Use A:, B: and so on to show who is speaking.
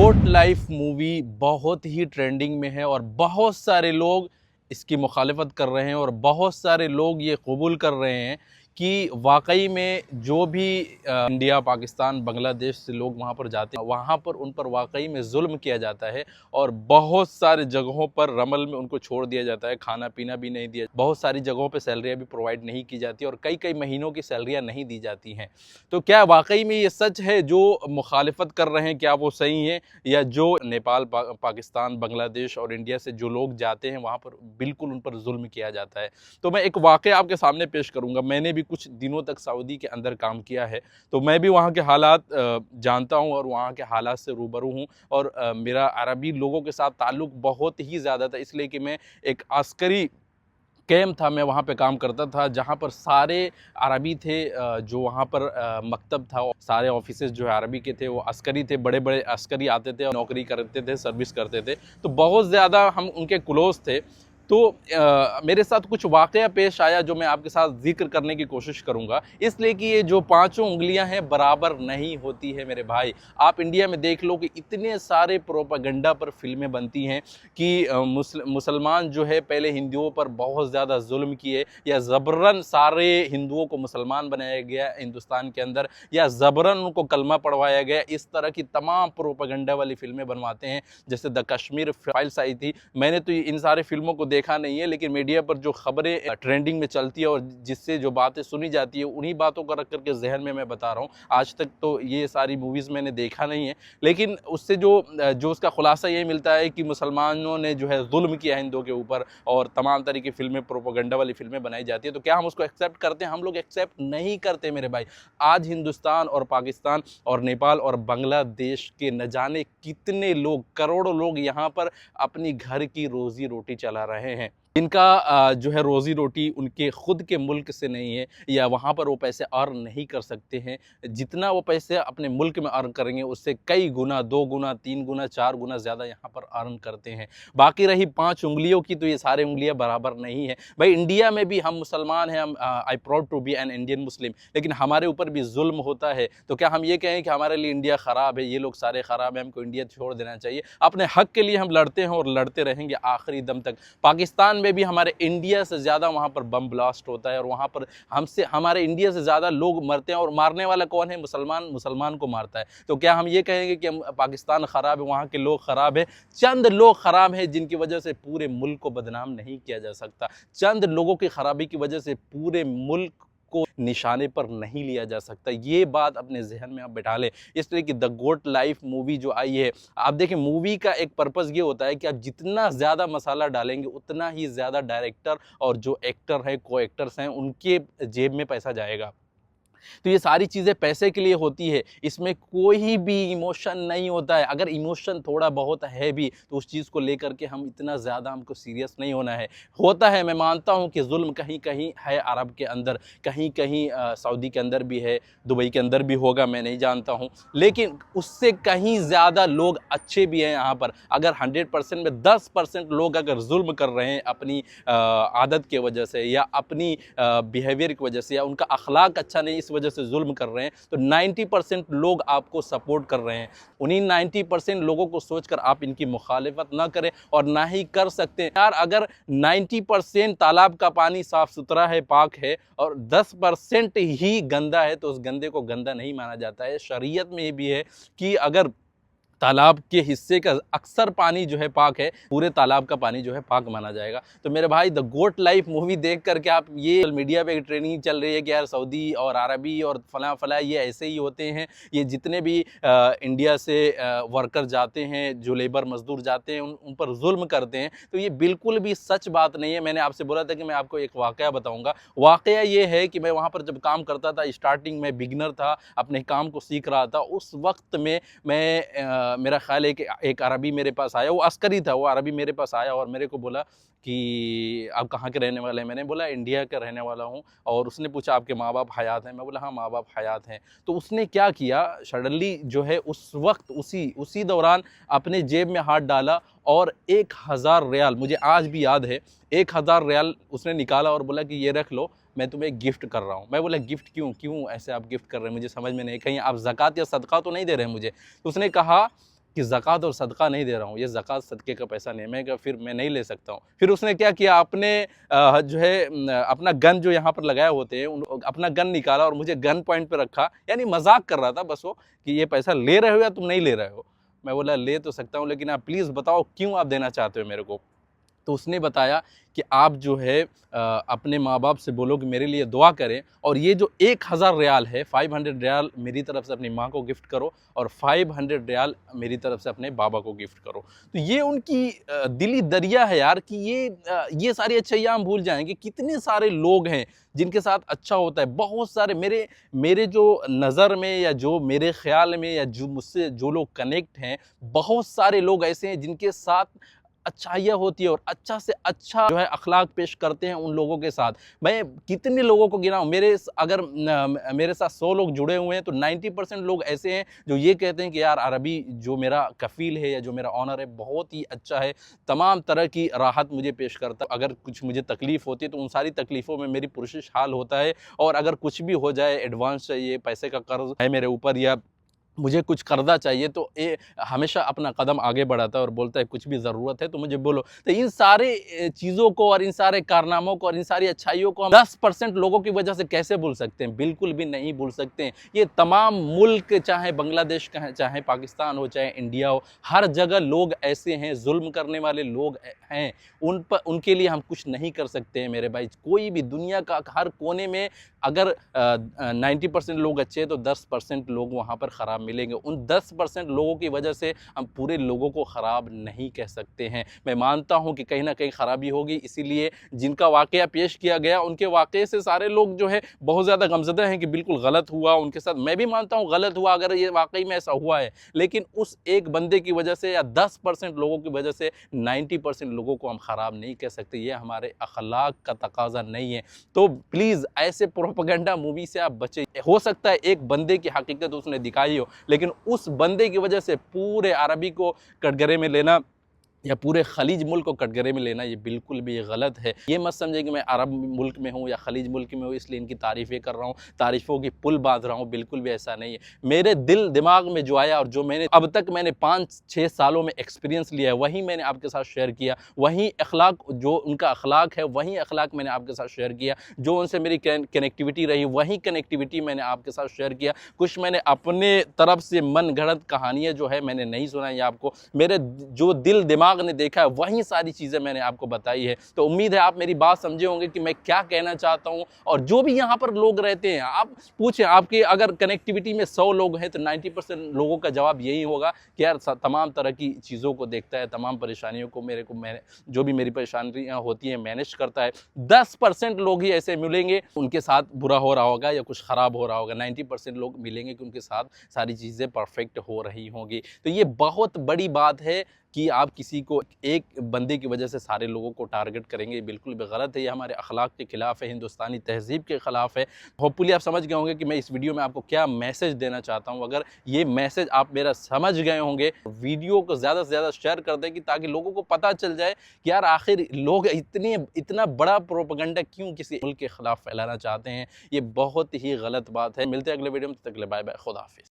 A: गोट life movie बहुत ही trending में है और बहुत सारे लोग इसकी मुखालिफत कर रहे हैं और बहुत सारे लोग ये कबूल कर रहे हैं कि वाकई में जो भी इंडिया, पाकिस्तान, बांग्लादेश से लोग वहाँ पर जाते हैं, वहाँ पर उन पर वाकई में जुल्म किया जाता है और बहुत सारे जगहों पर रमल में उनको छोड़ दिया जाता है, खाना पीना भी नहीं दिया, बहुत सारी जगहों पर सैलरियाँ भी प्रोवाइड नहीं की जाती और कई कई महीनों की सैलरियाँ नहीं दी जाती हैं। तो क्या वाकई में ये सच है? जो मुखालिफत कर रहे हैं क्या वो सही है, या जो नेपाल, पाकिस्तान, बांग्लादेश और इंडिया से जो लोग जाते हैं वहाँ पर बिल्कुल उन पर जुल्म किया जाता है? तो मैं एक वाक़या आपके सामने पेश करूँगा। मैंने भी कुछ दिनों तक सऊदी के अंदर काम किया है, तो मैं भी वहाँ के हालात जानता हूँ और वहाँ के हालात से रूबरू हूँ। और मेरा अरबी लोगों के साथ ताल्लुक़ बहुत ही ज़्यादा था, इसलिए कि मैं एक अस्करी कैंप था, मैं वहाँ पे काम करता था जहाँ पर सारे अरबी थे। जो वहाँ पर मकतब था, सारे ऑफिसेज जो है अरबी के थे, वो अस्करी थे, बड़े बड़े अस्करी आते थे और नौकरी करते थे, सर्विस करते थे, तो बहुत ज़्यादा हम उनके क्लोज़ थे। तो मेरे साथ कुछ वाक़या पेश आया जो मैं आपके साथ ज़िक्र करने की कोशिश करूँगा, इसलिए कि ये जो पाँचों उँगलियाँ हैं बराबर नहीं होती है मेरे भाई। आप इंडिया में देख लो कि इतने सारे प्रोपेगेंडा पर फ़िल्में बनती हैं कि मुसलमान जो है पहले हिंदुओं पर बहुत ज़्यादा जुल्म किए, या ज़बरन सारे हिंदुओं को मुसलमान बनाया गया हिंदुस्तान के अंदर, या ज़बरन उनको कलमा पढ़वाया गया। इस तरह की तमाम प्रोपेगेंडा वाली फ़िल्में बनवाते हैं। जैसे द कश्मीर फाइल्स आई थी, मैंने तो इन सारे फ़िल्मों को देखा नहीं है, लेकिन मीडिया पर जो खबरें ट्रेंडिंग में चलती है और जिससे जो बातें सुनी जाती है उन्हीं बातों को रख करके जहन में मैं बता रहा हूँ। आज तक तो ये सारी मूवीज़ मैंने देखा नहीं है, लेकिन उससे जो उसका खुलासा ये मिलता है कि मुसलमानों ने जो है जुल्म किया हिंदुओं के ऊपर और तमाम तरह की फ़िल्में, प्रोपेगेंडा वाली फ़िल्में बनाई जाती है। तो क्या हम उसको एक्सेप्ट करते हैं? हम लोग एक्सेप्ट नहीं करते मेरे भाई। आज हिंदुस्तान और पाकिस्तान और नेपाल और बांग्लादेश के न जाने कितने लोग, करोड़ों लोग यहाँ पर अपनी घर की रोज़ी रोटी चला रहे हैं। इनका जो है रोज़ी रोटी उनके ख़ुद के मुल्क से नहीं है, या वहाँ पर वो पैसे अर्न नहीं कर सकते हैं। जितना वो पैसे अपने मुल्क में अर्न करेंगे उससे कई गुना, 2 गुना, 3 गुना, 4 गुना ज़्यादा यहाँ पर अर्न करते हैं। बाकी रही 5 उँगलियों की, तो ये सारी उँगलियाँ बराबर नहीं है। भाई इंडिया में भी हम मुसलमान हैं, हम I proud to be an Indian Muslim, लेकिन हमारे ऊपर भी जुल्म होता है। तो क्या हम ये कहें कि हमारे लिए इंडिया ख़राब है, ये लोग सारे ख़राब हैं, हमको इंडिया छोड़ देना चाहिए? अपने हक़ के लिए हम लड़ते हैं और लड़ते रहेंगे आखिरी दम तक। पाकिस्तान में भी हमारे इंडिया से ज़्यादा वहाँ पर बम ब्लास्ट होता है और वहाँ पर हमारे इंडिया से ज़्यादा लोग मरते हैं, और मारने वाला कौन है? मुसलमान को मारता है। तो क्या हम ये कहेंगे कि हम पाकिस्तान ख़राब है, वहाँ के लोग ख़राब है? चंद लोग ख़राब हैं जिनकी वजह से पूरे मुल्क को बदनाम नहीं किया जा सकता। चंद लोगों की ख़राबी की वजह से पूरे मुल्क को निशाने पर नहीं लिया जा सकता। ये बात अपने ज़हन में आप बिठा लें। इसलिए कि द गोट लाइफ मूवी जो आई है, आप देखें, मूवी का एक पर्पज़ ये होता है कि आप जितना ज़्यादा मसाला डालेंगे उतना ही ज़्यादा डायरेक्टर और जो एक्टर हैं, को एक्टर्स हैं, उनके जेब में पैसा जाएगा। तो ये सारी चीज़ें पैसे के लिए होती है, इसमें कोई भी इमोशन नहीं होता है। अगर इमोशन थोड़ा बहुत है भी तो उस चीज़ को लेकर के हम इतना ज़्यादा, हमको सीरियस नहीं होना है। होता है, मैं मानता हूँ कि जुल्म कहीं कहीं है अरब के अंदर, कहीं कहीं सऊदी के अंदर भी है, दुबई के अंदर भी होगा, मैं नहीं जानता हूँ, लेकिन उससे कहीं ज़्यादा लोग अच्छे भी हैं यहाँ पर। अगर 100% में 10% लोग अगर जुल्म कर रहे हैं अपनी आदत की वजह से, या अपनी बिहेवियर की वजह से, या उनका अखलाक अच्छा नहीं इस वजह से जुल्म कर रहे हैं, तो 90% लोग आपको सपोर्ट कर रहे हैं। उन्हीं 90% लोगों को सोचकर आप इनकी मुखालिफत ना करें, और ना ही कर सकते हैं। यार अगर 90% तालाब का पानी साफ़ सुथरा है, पाक है, और 10% ही गंदा है, तो उस गंदे को गंदा नहीं माना जाता है। शरीयत में ये भी है कि अगर तालाब के हिस्से का अक्सर पानी जो है पाक है, पूरे तालाब का पानी जो है पाक माना जाएगा। तो मेरे भाई, द गोट लाइफ मूवी देख करके आप, ये मीडिया पे ट्रेनिंग चल रही है कि यार सऊदी और अरबी और फला फला ये ऐसे ही होते हैं, ये जितने भी इंडिया से वर्कर जाते हैं, जो लेबर मजदूर जाते हैं, उन पर जुल्म करते हैं, तो ये बिल्कुल भी सच बात नहीं है। मैंने आपसे बोला था कि मैं आपको एक वाक़या बताऊँगा। वाक़या ये है कि मैं वहाँ पर जब काम करता था, स्टार्टिंग में बिगनर था, अपने काम को सीख रहा था, उस वक्त में मैं मेरा ख़्याल है कि एक अरबी मेरे पास आया, वो अस्करी था, वो अरबी मेरे पास आया और मेरे को बोला कि आप कहाँ के रहने वाले हैं? मैंने बोला इंडिया का रहने वाला हूँ। और उसने पूछा आपके माँ बाप हयात हैं? मैं बोला हाँ, माँ बाप हयात हैं। तो उसने क्या किया, सडनली जो है उस वक्त उसी दौरान अपने जेब में हाथ डाला और 1000 रियाल, मुझे आज भी याद है, 1000 रियाल उसने निकाला और बोला कि ये रख लो, मैं तुम्हें गिफ्ट कर रहा हूँ। मैं बोला गिफ्ट क्यों ऐसे आप गिफ्ट कर रहे हैं? मुझे समझ में नहीं, कहीं आप ज़कात या सदका तो नहीं दे रहे हैं मुझे? तो उसने कहा कि ज़कात और सदका नहीं दे रहा हूँ, ये ज़कात सदक़े का पैसा नहीं है। मैं कहा फिर मैं नहीं ले सकता हूँ। फिर उसने क्या किया, अपने जो है अपना गन जो यहाँ पर लगाए होते हैं अपना गन निकाला और मुझे गन पॉइंट पे रखा, यानी मजाक कर रहा था बस वो, कि ये पैसा ले रहे हो या तुम नहीं ले रहे हो। मैं बोला ले तो सकता हूँ, लेकिन आप प्लीज़ बताओ क्यों आप देना चाहते हो मेरे को। तो उसने बताया कि आप जो है अपने माँ बाप से बोलो कि मेरे लिए दुआ करें, और ये जो 1000 रियाल है, 500 रियाल मेरी तरफ से अपनी माँ को गिफ्ट करो और 500 रियाल मेरी तरफ से अपने बाबा को गिफ्ट करो। तो ये उनकी दिली दरिया है यार, कि ये सारी अच्छाइयाँ हम भूल जाएंगे। कितने सारे लोग हैं जिनके साथ अच्छा होता है, बहुत सारे मेरे जो नज़र में या जो मेरे ख्याल में या जो मुझसे जो लोग कनेक्ट हैं, बहुत सारे लोग ऐसे हैं जिनके साथ अच्छाइयाँ होती है और अच्छा से अच्छा जो है अखलाक पेश करते हैं उन लोगों के साथ। मैं कितने लोगों को गिनाऊँ, अगर मेरे साथ 100 लोग जुड़े हुए हैं तो 90% लोग ऐसे हैं जो ये कहते हैं कि यार अरबी जो मेरा कफ़ील है या जो मेरा ऑनर है बहुत ही अच्छा है, तमाम तरह की राहत मुझे पेश करता है। अगर कुछ मुझे तकलीफ़ होती है तो उन सारी तकलीफ़ों में मेरी पुरशिश हाल होता है, और अगर कुछ भी हो जाए, एडवांस चाहिए, पैसे का कर्ज़ है मेरे ऊपर या मुझे कुछ कर्ज़ा चाहिए, तो ये हमेशा अपना कदम आगे बढ़ाता है और बोलता है कुछ भी ज़रूरत है तो मुझे बोलो। तो इन सारे चीज़ों को और इन सारे कारनामों को और इन सारी अच्छाइयों को हम 10% लोगों की वजह से कैसे भूल सकते हैं? बिल्कुल भी नहीं भूल सकते हैं। ये तमाम मुल्क, चाहे बांग्लादेश का है, चाहे पाकिस्तान हो, चाहे इंडिया हो, हर जगह लोग ऐसे हैं, ज़ुल्म करने वाले लोग हैं। उनके लिए हम कुछ नहीं कर सकते हैं मेरे भाई। कोई भी दुनिया का हर कोने में अगर 90% लोग अच्छे हैं तो 10% लोग वहाँ पर ख़राब मिलेंगे। उन 10% लोगों की वजह से हम पूरे लोगों को ख़राब नहीं कह सकते हैं। मैं मानता हूँ कि कहीं न कहीं ख़राबी होगी, इसीलिए जिनका वाक़या पेश किया गया उनके वाक़ये से सारे लोग जो है बहुत ज़्यादा गमज़दा हैं कि बिल्कुल गलत हुआ उनके साथ। मैं भी मानता हूँ गलत हुआ अगर ये वाक़ई में ऐसा हुआ है, लेकिन उस एक बंदे की वजह से या 10% लोगों की वजह से 90% लोगों को हम ख़राब नहीं कह सकते। ये हमारे अखलाक का तकाज़ा नहीं है। तो प्लीज़ ऐसे प्रोपेगेंडा मूवी से आप बचें। हो सकता है एक बंदे की हकीकत उसने दिखाई हो, लेकिन उस बंदे की वजह से पूरे अरबी को कटघरे में लेना या पूरे खलीज मुल्क को कटघरे में लेना, ये बिल्कुल भी गलत है। ये मत समझें कि मैं अरब मुल्क में हूँ या खलीज मुल्क में हूँ इसलिए इनकी तारीफ़ें कर रहा हूँ, तारीफ़ों की पुल बांध रहा हूँ, बिल्कुल भी ऐसा नहीं है। मेरे दिल दिमाग में जो आया और जो मैंने अब तक 5-6 सालों में एक्सपीरियंस लिया है, वही मैंने आपके साथ शेयर किया। वही अखलाक, जो उनका अखलाक है वही अखलाक मैंने आपके साथ शेयर किया। जो उनसे मेरी कनेक्टिविटी रही वही कनेक्टिविटी मैंने आपके साथ शेयर किया। कुछ मैंने अपने तरफ से मन गढ़ंत कहानियाँ जो है मैंने नहीं सुनाई आपको। मेरे जो दिल दिमाग ने देखा है वही सारी चीज़ें मैंने आपको बताई है। तो उम्मीद है आप मेरी बात समझे होंगे कि मैं क्या कहना चाहता हूँ। और जो भी यहाँ पर लोग रहते हैं, आप पूछें, आपके अगर कनेक्टिविटी में 100 लोग हैं तो 90% लोगों का जवाब यही होगा कि यार तमाम तरह की चीज़ों को देखता है, तमाम परेशानियों को मैंने जो भी मेरी परेशानियाँ होती हैं मैनेज करता है। 10% लोग ही ऐसे मिलेंगे उनके साथ बुरा हो रहा होगा या कुछ ख़राब हो रहा होगा। 90% लोग मिलेंगे कि उनके साथ सारी चीज़ें परफेक्ट हो रही होंगी। तो ये बहुत बड़ी बात है कि आप किसी को एक बंदे की वजह से सारे लोगों को टारगेट करेंगे, बिल्कुल भी गलत है। ये हमारे अखलाक के ख़िलाफ़ है, हिंदुस्तानी तहज़ीब के ख़िलाफ़ है। होपफुली आप समझ गए होंगे कि मैं इस वीडियो में आपको क्या मैसेज देना चाहता हूँ। अगर ये मैसेज आप मेरा समझ गए होंगे, वीडियो को ज़्यादा से ज़्यादा शेयर कर दें कि ताकि लोगों को पता चल जाए कि यार आखिर लोग इतना बड़ा प्रोपेगेंडा क्यों किसी मुल्क के ख़िलाफ़ फैलाना चाहते हैं। ये बहुत ही गलत बात है। मिलते हैं अगले वीडियो में, तब तक के लिए बाय बाय, खुदा हाफ़िज़।